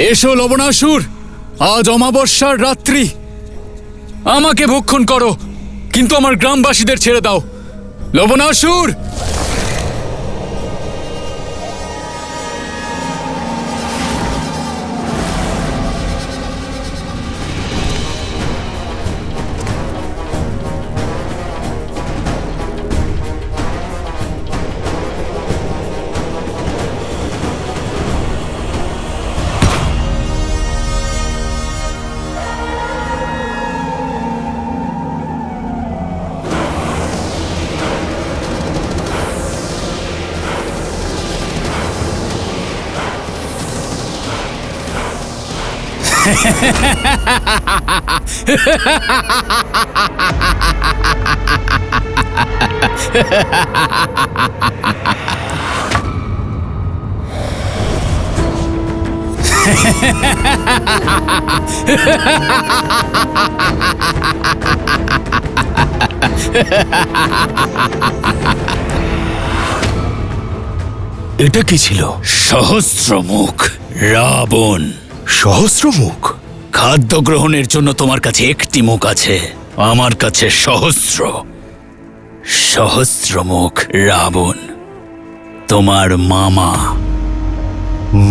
এসো লবণাসুর, আজ অমাবস্যার রাত্রি। আমাকে ভক্ষণ করো, কিন্তু আমার গ্রামবাসীদের ছেড়ে দাও। লবণাসুর! এটা কি ছিল? সহস্রমুখ রাবণ। সহস্রমুখ? খাদ্য গ্রহণের জন্য তোমার কাছে একটি মুখ আছে, আমার কাছে সহস্রমুখ রাবণ। তোমার মামা।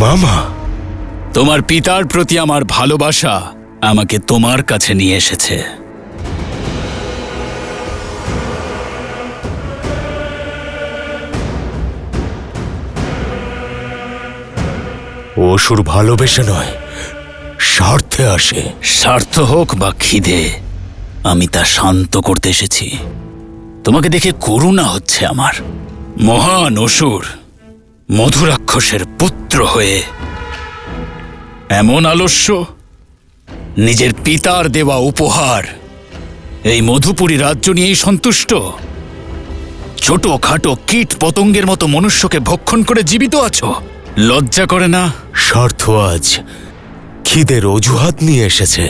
মামা? তোমার পিতার প্রতি আমার ভালোবাসা আমাকে তোমার কাছে নিয়ে এসেছে। অসুর ভালোবেসে নয়, স্বার্থে আসে। স্বার্থ হোক বা খিদে, আমি তা শান্ত করতে এসেছি। তোমাকে দেখে করুণা হচ্ছে আমার। মহান অসুর, মধুরাক্ষসের পুত্র হয়ে এমন আলস্য, নিজের পিতার দেওয়া উপহার এই মধুপুরী রাজ্য নিয়েই সন্তুষ্ট। ছোটখাটো কীট পতঙ্গের মতো মনুষ্যকে ভক্ষণ করে জীবিত আছো, লজ্জা করে না? স্বার্থ আজ খিদের অজুহাত নিয়ে এসেছে।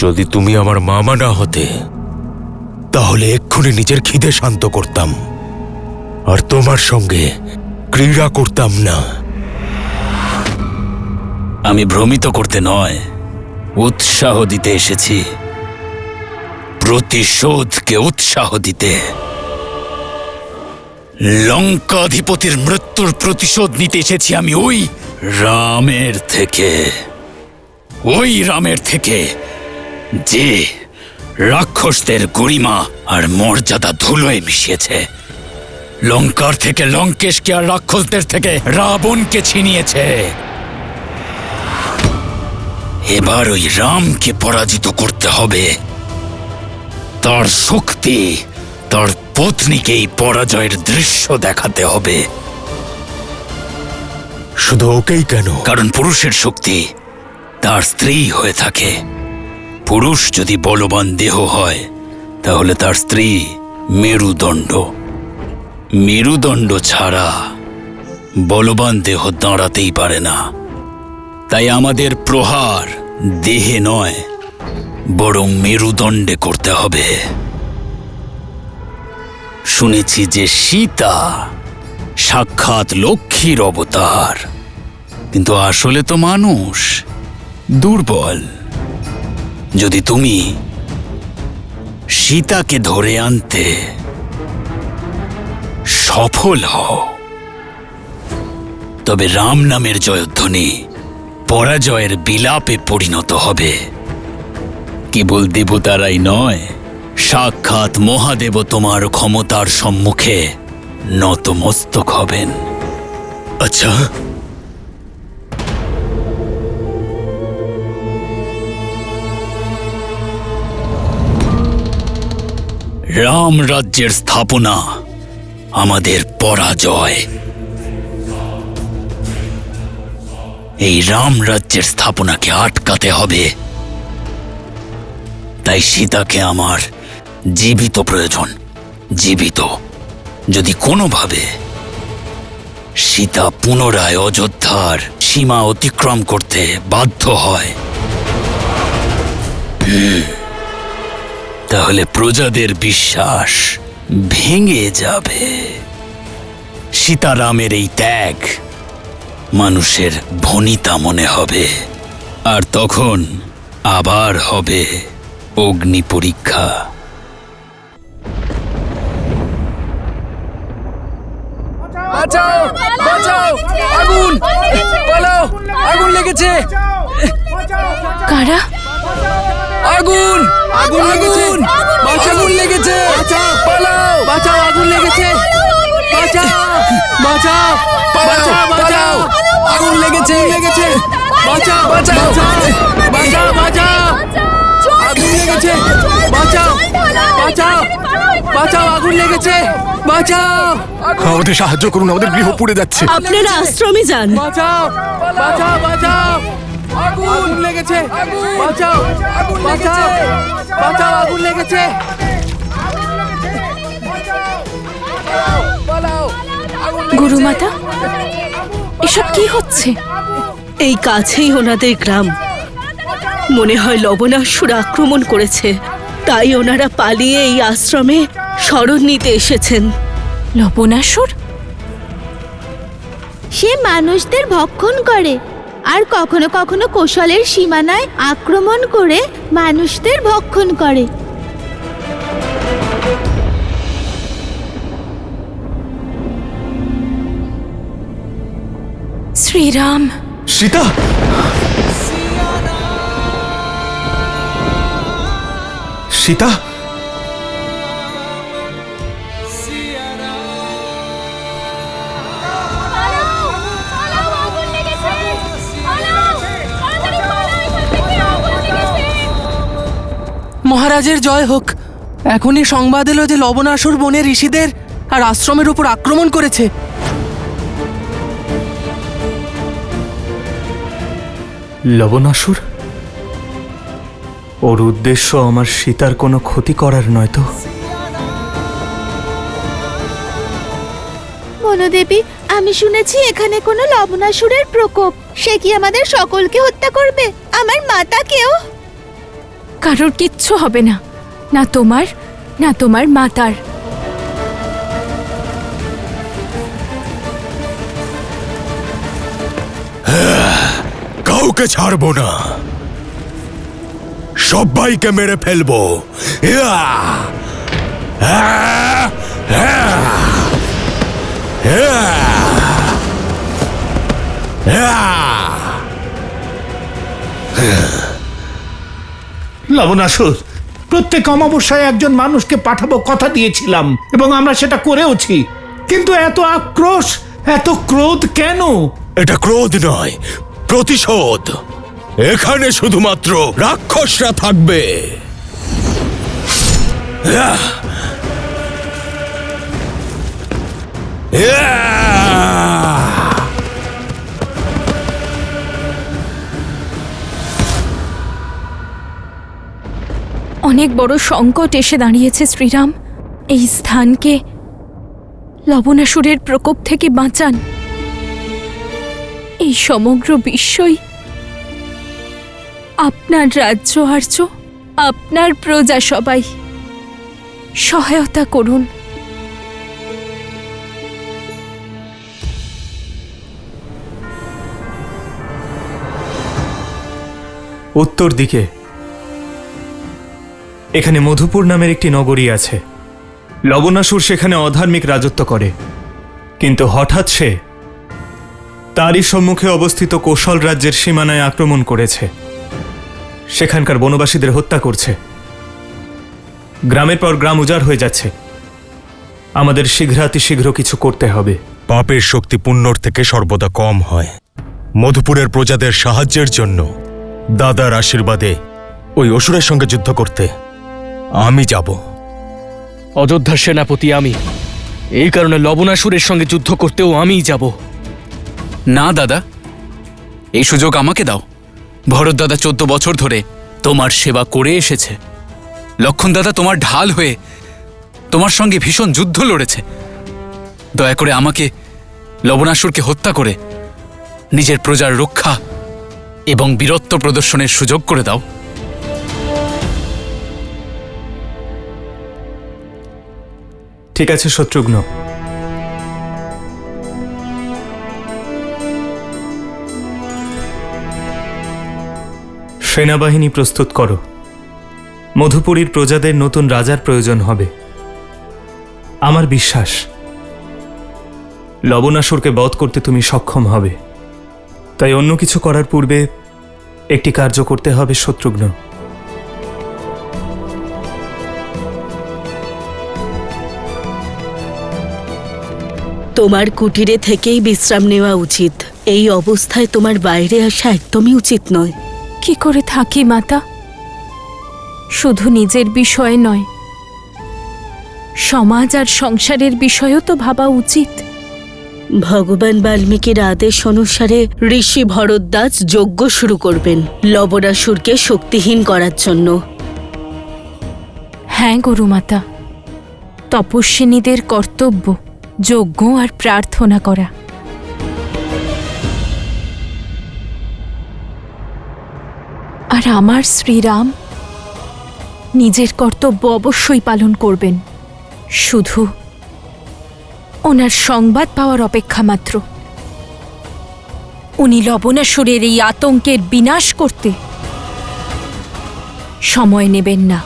যদি তুমি আমার মামা না হতে, তাহলে এক্ষুনি নিজের খিদে শান্ত করতাম, আর তোমার সঙ্গে ক্রীড়া করতাম না। আমি ভ্রমিত করতে নয়, উৎসাহ দিতে এসেছি। প্রতিশোধকে উৎসাহ দিতে। লঙ্কাধিপতির মৃত্যুর প্রতিশোধ নিতে এসেছি আমি ওই রামের থেকে যে রাক্ষসদের গরিমা আর মর্যাদা ধুলোয় মিশিয়েছে। লঙ্কার থেকে লঙ্কেশকে আর রাক্ষসদের থেকে রাবণকে ছিনিয়েছে। এবার ওই রামকে পরাজিত করতে হবে। তার শক্তি, তার পত্নীকেই পরাজয়ের দৃশ্য দেখাতে হবে। শুধু ওকেই কেন? কারণ পুরুষের শক্তি তার স্ত্রী হয়ে থাকে। পুরুষ যদি বলবান দেহ হয়, তাহলে তার স্ত্রী মেরুদণ্ড। মেরুদণ্ড ছাড়া বলবান দেহ দাঁড়াতেই পারে না। তাই আমাদের প্রহার দেহে নয়, বরং মেরুদণ্ডে করতে হবে। শুনেছি যে সীতা সাক্ষাৎ লক্ষ্মীর অবতার, কিন্তু আসলে তো মানুষ, দুর্বল। যদি তুমি সীতাকে ধরে আনতে সফল হও, তবে রাম নামের জয়ধ্বনি পরাজয়ের বিলাপে পরিণত হবে। কেবল দেবতারাই নয়, সাক্ষাৎ মহাদেব তোমার ক্ষমতার সম্মুখে নতমস্তক হবেন। আচ্ছা, রাম রাজ্যের স্থাপনা আমাদের পরাজয়। এই রাম রাজ্যের স্থাপনাকে আটকাতে হবে। তাই সীতাকে আমার জীবিত প্রয়োজন, জীবিত। যদি কোনোভাবে সীতা পুনরায় অযোধ্যার সীমা অতিক্রম করতে বাধ্য হয়, তাহলে প্রজাদের বিশ্বাস ভেঙে যাবে। সীতারামের এই ত্যাগ মানুষের ভনিতা মনে হবে, আর তখন আবার হবে অগ্নি পরীক্ষা। বাঁচাও, বাঁচাও, আগুন, পালাও, আগুন লেগেছে। কারা? আগুন, আগুন লেগেছে, আগুন লেগেছে, পালাও, বাঁচাও, আগুন লেগেছে, বাঁচাও, বাঁচাও, বাঁচাও, বাঁচাও, আগুন লেগেছে, বাঁচাও, বাঁচাও, বাঁচাও, বাঁচাও, আগুন লেগেছে, বাঁচাও, বাঁচাও, বাঁচাও, আগুন লেগেছে, বাঁচাও, আমাদের সাহায্য করুন, আমাদের গৃহ পুড়ে যাচ্ছে। আপনারা আশ্রমে যান। বাঁচাও, বাঁচাও, বাঁচাও, আগুন লেগেছে, বাঁচাও, বাঁচাও, বাঁচাও, আগুন লেগেছে, গুরুমাতা, এসব কি হচ্ছে? এই কাছেই ওনাদের গ্রাম। মনে হয় লবণাসুর আক্রমণ করেছে, তাই ওনারা পালিয়ে এই আশ্রমে শরণ নিতে এসেছেন। লবণাসুর? সে মানুষদের ভক্ষণ করে আর কখনো কখনো কৌশলের সীমানায় আক্রমণ করে মানুষদের ভক্ষণ করে। শ্রীরাম! সীতা, সীতা, মহারাজের জয় হোক। এখনই সংবাদ এলো যে লবণাসুর বনের ঋষিদের আর আশ্রমের উপর আক্রমণ করেছে। লবণাসুর? ওর উদ্দেশ্য আমার সীতার কোনো ক্ষতি করার নয় তো? বনদেবী, আমি শুনেছি এখানে কোনো লবণাসুরের প্রকোপ। সে কি আমাদের সকলকে হত্যা করবে, আমার মাতাকেও? কারোর কিচ্ছু হবে না, না তোমার না তোমার মাতার। কাউকে ছাড়বো না, সবাইকে মেরে ফেলবো। ইয়া! হ্যাঁ! হ্যাঁ! হ্যাঁ! হ্যাঁ! লবণাসুর, প্রত্যেক অমাবস্যায় একজন মানুষকে পাঠাবো কথা দিয়েছিলাম এবং আমরা সেটা করেওছি, কিন্তু এত আক্রোশ, এত ক্রোধ কেন? এটা ক্রোধ নয়, প্রতিশোধ। এখানে শুধুমাত্র রাক্ষসরা থাকবে। আহ! আহ! অনেক বড় সংকট এসে দাঁড়িয়েছে শ্রীরাম। এই স্থানকে লবণাসুরের প্রকোপ থেকে বাঁচান। এই সমগ্র বিশ্বই আপনার রাজ্য আর্য, আপনার প্রজা সবাই সহায়তা করুন। উত্তর দিকে এখানে মধুপুর নামের একটি নগরী আছে। লবণাসুর সেখানে অধার্মিক রাজত্ব করে, কিন্তু হঠাৎ সে তারই সম্মুখে অবস্থিত কৌশল রাজ্যের সীমানায় আক্রমণ করেছে। সেখানকার বনবাসীদের হত্যা করছে। গ্রামের পর গ্রাম উজাড় হয়ে যাচ্ছে। আমাদের শীঘ্রাতিশীঘ্র কিছু করতে হবে। পাপের শক্তি পুণ্যর থেকে সর্বদা কম হয়। মধুপুরের প্রজাদের সাহায্যের জন্য দাদার আশীর্বাদে ওই অসুরের সঙ্গে যুদ্ধ করতে আমি যাব। অযোধ্যার সেনাপতি আমি, এই কারণে লবণাসুরের সঙ্গে যুদ্ধ করতেও আমিই যাব। না দাদা, এই সুযোগ আমাকে দাও। ভরত দাদা 14 বছর ধরে তোমার সেবা করে এসেছে। লক্ষণ দাদা তোমার ঢাল হয়ে তোমার সঙ্গে ভীষণ যুদ্ধ লড়েছে। দয়া করে আমাকে লবণাসুরকে হত্যা করে নিজের প্রজার রক্ষা এবং বীরত্ব প্রদর্শনের সুযোগ করে দাও। ঠিক আছে শত্রুঘ্ন, সেনাবাহিনী প্রস্তুত করো। মধুপুরীর প্রজাদের নতুন রাজার প্রয়োজন হবে। আমার বিশ্বাস লবণাসুরকে বধ করতে তুমি সক্ষম হবে। তাই অন্য কিছু করার পূর্বে একটি কার্য করতে হবে শত্রুঘ্ন। তোমার কুটিরে থেকেই বিশ্রাম নেওয়া উচিত। এই অবস্থায় তোমার বাইরে আসা একদমই উচিত নয়। কি করে থাকি মাতা? শুধু নিজের বিষয় নয়, সমাজ আর সংসারের বিষয়ও তো ভাবা উচিত। ভগবান বাল্মীকির আদেশ অনুসারে ঋষি ভরদ্বাজ যজ্ঞ শুরু করবেন লবণাসুরকে শক্তিহীন করার জন্য। হ্যাঁ গুরুমাতা, তপস্বিনীদের কর্তব্য যজ্ঞ আর প্রার্থনা করা। আর আমার শ্রীরাম নিজের কর্তব্য অবশ্যই পালন করবেন, শুধু ওনার সংবাদ পাওয়ার অপেক্ষা মাত্র। উনি লবণাসুরের এই আতঙ্কের বিনাশ করতে সময় নেবেন না।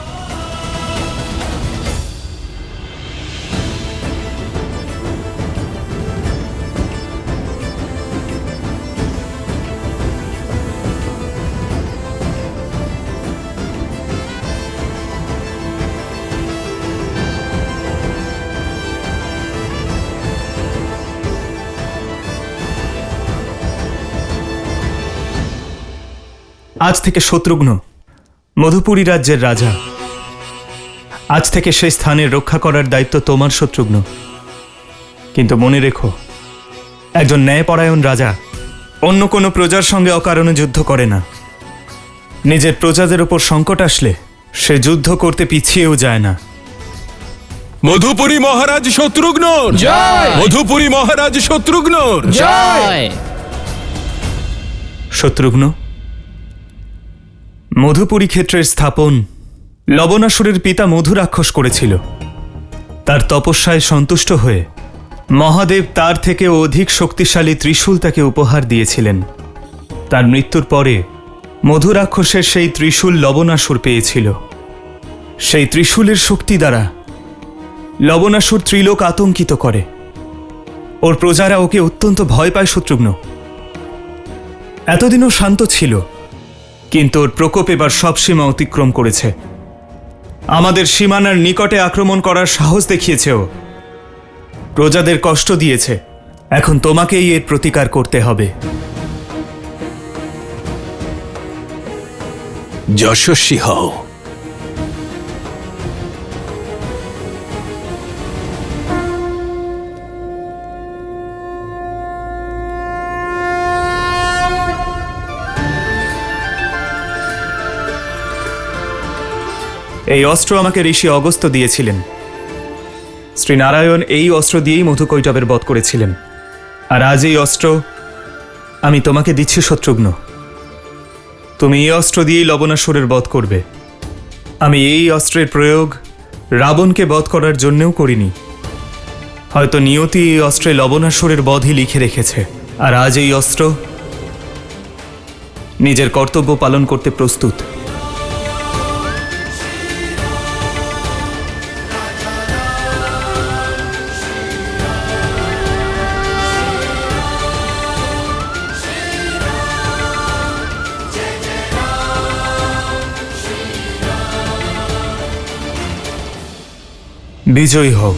আজ থেকে শত্রুঘ্ন মধুপুরী রাজ্যের রাজা। আজ থেকে সেই স্থানের রক্ষা করার দায়িত্ব তোমার শত্রুঘ্ন। কিন্তু মনে রেখো, একজন ন্যায়পরায়ণ রাজা অন্য কোনো প্রজার সঙ্গে অকারণে যুদ্ধ করে না। নিজের প্রজাদের ওপর সংকট আসলে সে যুদ্ধ করতে পিছিয়েও যায় না। মধুপুরী মহারাজ শত্রুঘ্ন জয়! মধুপুরী মহারাজ শত্রুঘ্ন জয়! শত্রুঘ্ন, মধুপুরী ক্ষেত্রের স্থাপন লবণাসুরের পিতা মধু রাক্ষস করেছিল। তার তপস্যায় সন্তুষ্ট হয়ে মহাদেব তার থেকে অধিক শক্তিশালী ত্রিশূল তাকে উপহার দিয়েছিলেন। তার মৃত্যুর পরে মধু রাক্ষসের সেই ত্রিশূল লবণাসুর পেয়েছিল। সেই ত্রিশূলের শক্তি দ্বারা লবণাসুর ত্রিলোক আতঙ্কিত করে। ওর প্রজারা ওকে অত্যন্ত ভয় পায় শত্রুঘ্ন। এতদিনও শান্ত ছিল, কিন্তু ওর প্রকোপ এবার সব সীমা অতিক্রম করেছে। আমাদের সীমানার নিকটে আক্রমণ করার সাহস দেখিয়েছে ও। প্রজাদের কষ্ট দিয়েছে। এখন তোমাকেই এর প্রতিকার করতে হবে। যশস্বী হও। এই অস্ত্র আমাকে ঋষি অগস্ত্য দিয়েছিলেন। শ্রীনারায়ণ এই অস্ত্র দিয়েই মধুকৈটবের বধ করেছিলেন। আর আজ এই অস্ত্র আমি তোমাকে দিচ্ছি শত্রুঘ্ন। তুমি এই অস্ত্র দিয়েই লবণাসুরের বধ করবে। আমি এই অস্ত্রের প্রয়োগ রাবণকে বধ করার জন্যও করিনি। হয়তো নিয়তি এই অস্ত্রে লবণাসুরের বধই লিখে রেখেছে। আর আজ এই অস্ত্র নিজের কর্তব্য পালন করতে প্রস্তুত। বিজয়ী হও।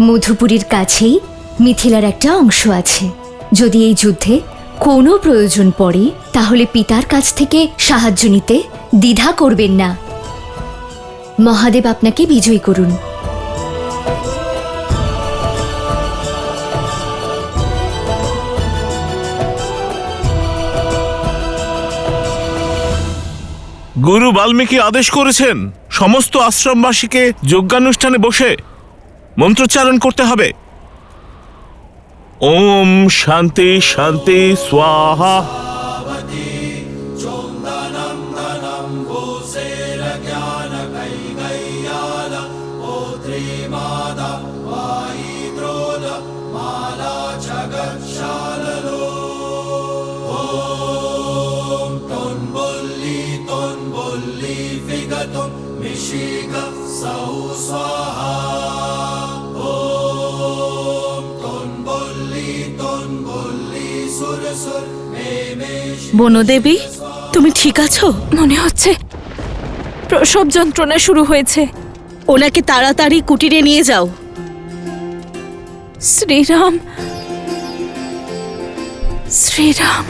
মধুপুরীর কাছেই মিথিলার একটা অংশ আছে। যদি এই যুদ্ধে কোনো প্রয়োজন পড়ে তাহলে পিতার কাছ থেকে সাহায্য নিতে দ্বিধা করবেন না। মহাদেব আপনাকে বিজয়ী করুন। গুরু বাল্মীকি আদেশ করেছেন সমস্ত আশ্রমবাসীকে যজ্ঞানুষ্ঠানে বসে মন্ত্রোচ্চারণ করতে হবে। ওম শান্তি শান্তি স্বাহা। বনদেবী, তুমি ঠিক আছো? মনে হচ্ছে প্রসব যন্ত্রণা শুরু হয়েছে। ওনাকে তাড়াতাড়ি কুটিরে নিয়ে যাও। শ্রীরাম, শ্রীরাম।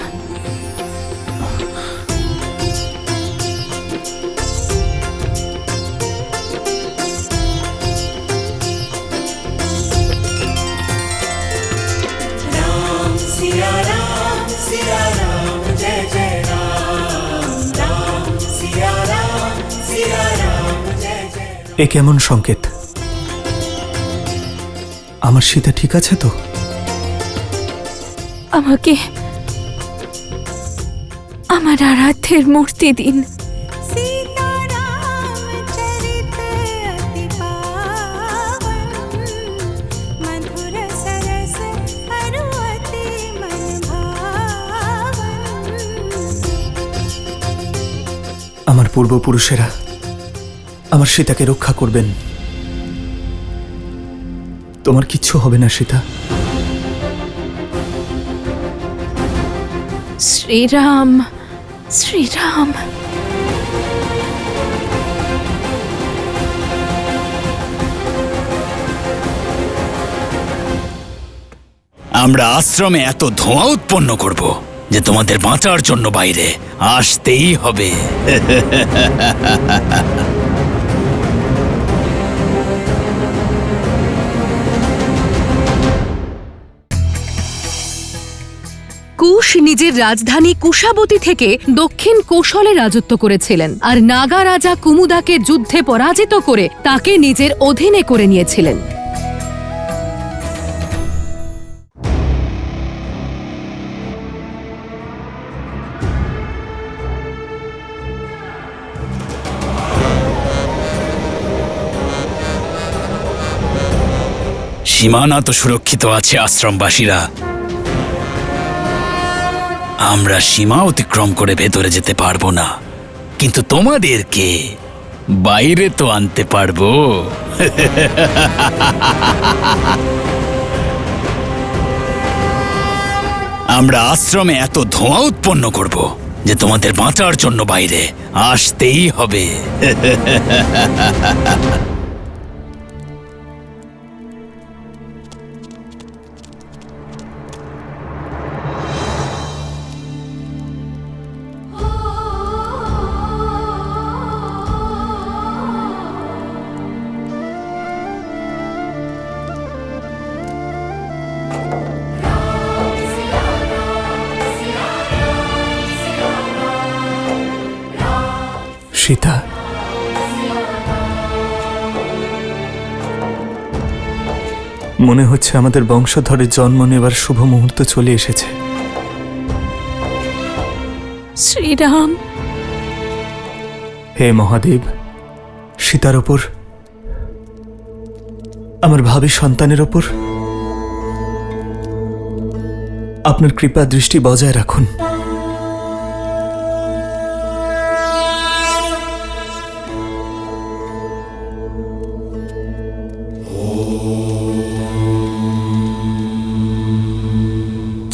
এ কেমন সংকেত? আমার সীতা ঠিক আছে তো? আমাকে আমার আরাধ্যের মূর্তি দিন। আমার পূর্বপুরুষেরা আমার সীতাকে রক্ষা করবেন। তোমার কিচ্ছু হবে না সীতা। শ্রীরাম, শ্রীরাম। আমরা আশ্রমে এত ধোঁয়া উৎপন্ন করব যে তোমাদের বাঁচার জন্য বাইরে আসতেই হবে। কুশ নিজের রাজধানী কুশাবতী থেকে দক্ষিণ কৌশলে রাজত্ব করেছিলেন আর নাগা রাজা কুমুদাকে যুদ্ধে পরাজিত করে তাকে নিজের অধীনে করে নিয়েছিলেন। সীমানা তো সুরক্ষিত আছে আশ্রমবাসীরা। আমরা সীমা অতিক্রম করে ভেতরে যেতে পারবো না, কিন্তু তোমাদেরকে বাইরে তো আনতে পারবো। আমরা আশ্রমে এত ধোঁয়া উৎপন্ন করব যে তোমাদের বাঁচার জন্য বাইরে আসতেই হবে। সীতা, মনে হচ্ছে আমাদের বংশধরের জন্ম নেবার শুভ মুহূর্ত চলে এসেছে। শ্রীরাম। হে মহাদেব, সীতার ওপর, আমার ভাবী সন্তানের ওপর আপনার কৃপা দৃষ্টি বজায় রাখুন।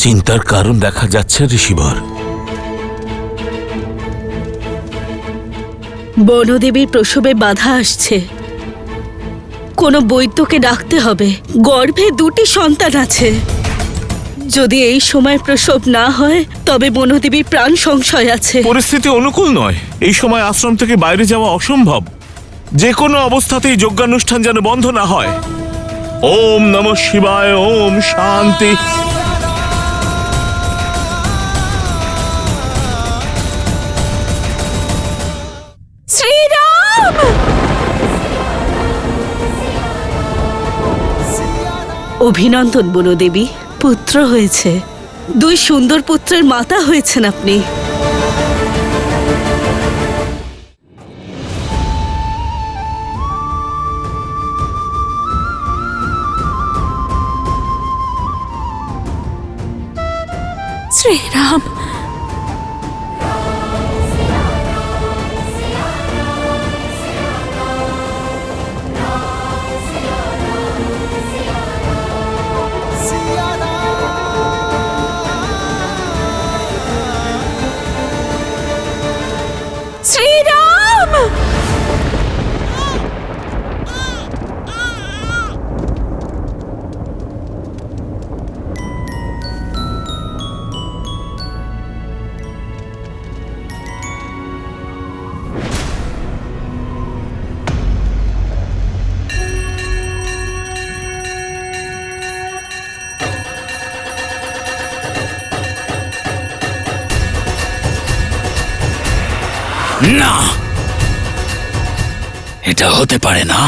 চিন্তার কারণ দেখা যাচ্ছে ঋষিবর। বনদেবীর প্রসবে বাধা আসছে। কোনো বৈদ্যকে ডাকতে হবে। গর্ভে 2টি সন্তান আছে। যদি এই সময় প্রসব না হয় তবে বনদেবীর প্রাণ সংশয় আছে। পরিস্থিতি অনুকূল নয়। এই সময় আশ্রম থেকে বাইরে যাওয়া অসম্ভব। যে কোনো অবস্থাতেই যজ্ঞানুষ্ঠান যেন বন্ধ না হয়। ওম নমঃ শিবায়। ওম শান্তি। শ্রীরাম! অভিনন্দন বনদেবী। পুত্র হয়েছে। 2 সুন্দর পুত্রের মাতা হয়েছেন আপনি। শ্রীরাম, শ্রীরাম! না, এটা হতে পারে না।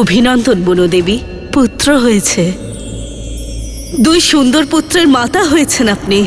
অভিনন্দন বনদেবী, পুত্র হয়েছে। 2 সুন্দর পুত্রের মাতা হয়েছেন আপনি।